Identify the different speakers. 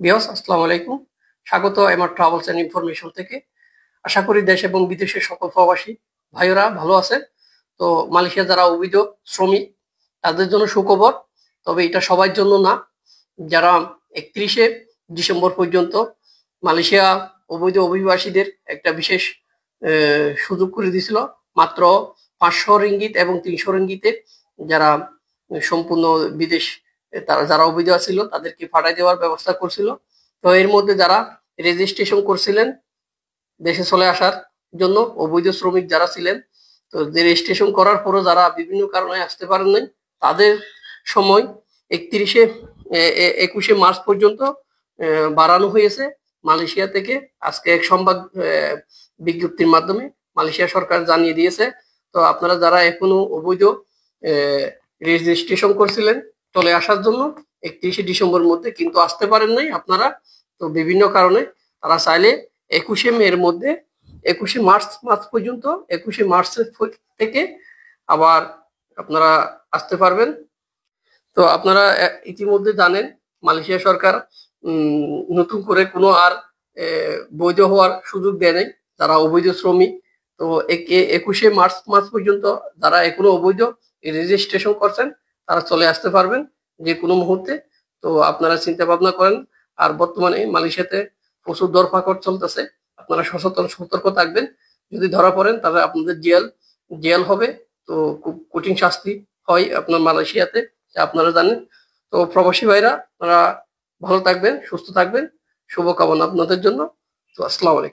Speaker 1: বিয়স আসসালামু আলাইকুম। স্বাগত আমার ট্রাভেলস এন্ড ইনফরমেশন থেকে। আশা করি দেশ এবং বিদেশের সকল প্রবাসী ভাইয়েরা ভালো আছেন। তো মালয়েশিয়া যারা অবৈধ শ্রমিক তাদের জন্য সুখবর, তবে এটা সবার জন্য না। যারা 31শে ডিসেম্বর পর্যন্ত মালয়েশিয়া অবৈধ অভিবাসীদের একটা বিশেষ সুযোগ করে দিয়েছিল। মাত্র 500 রিঙ্গিত এবং 300 রিঙ্গিতে যারা সম্পূর্ণ বিদেশ তারা যারা অবৈধ ছিল তাদেরকে পাঠাই দেওয়ার ব্যবস্থা করছিল। তো এর মধ্যে যারা রেজিস্ট্রেশন করছিলেন দেশে চলে আসার জন্য, অবৈধ শ্রমিক যারা ছিলেন, তো রেজিস্ট্রেশন করার পরও যারা বিভিন্ন কারণে আসতে পারেন নাই তাদের সময় 21শে মার্চ পর্যন্ত বাড়ানো হয়েছে মালয়েশিয়া থেকে। আজকে এক সংবাদ বিজ্ঞপ্তির মাধ্যমে মালয়েশিয়া সরকার জানিয়ে দিয়েছে। তো আপনারা যারা এখনো অবৈধ রেজিস্ট্রেশন করছিলেন চলে আসার জন্য 31শে ডিসেম্বর মধ্যে কিন্তু আসতে পারেন নাই আপনারা, তো বিভিন্ন কারণে তারা চাইলে 21শে মের মধ্যে 21শে মার্চ পর্যন্ত 21শে মার্চ থেকে আবার আপনারা আসতে পারবেন। তো আপনারা ইতিমধ্যে জানেন মালয়েশিয়া সরকার নতুন করে কোনো আর বৈধ হওয়ার সুযোগ দেয় নাই যারা অবৈধ শ্রমিক। তো 21শে মার্চ পর্যন্ত যারা এখনো অবৈধ রেজিস্ট্রেশন করছেন তারা চলে আসতে পারবেন যে কোনো মুহূর্তে। তো আপনারা চিন্তা ভাবনা করেন। আর বর্তমানে মালয়েশিয়াতে প্রচুর ধরপাকড় চলতেছে, আপনারা সতর্ক থাকবেন। যদি ধরা পড়েন তাহলে আপনাদের জেল হবে। তো খুব কঠিন শাস্তি হয় আপনার মালয়েশিয়াতে, যা আপনারা জানেন। তো প্রবাসী ভাইরা আপনারা ভালো থাকবেন, সুস্থ থাকবেন, শুভকামনা আপনাদের জন্য। তো আসসালামু আলাইকুম।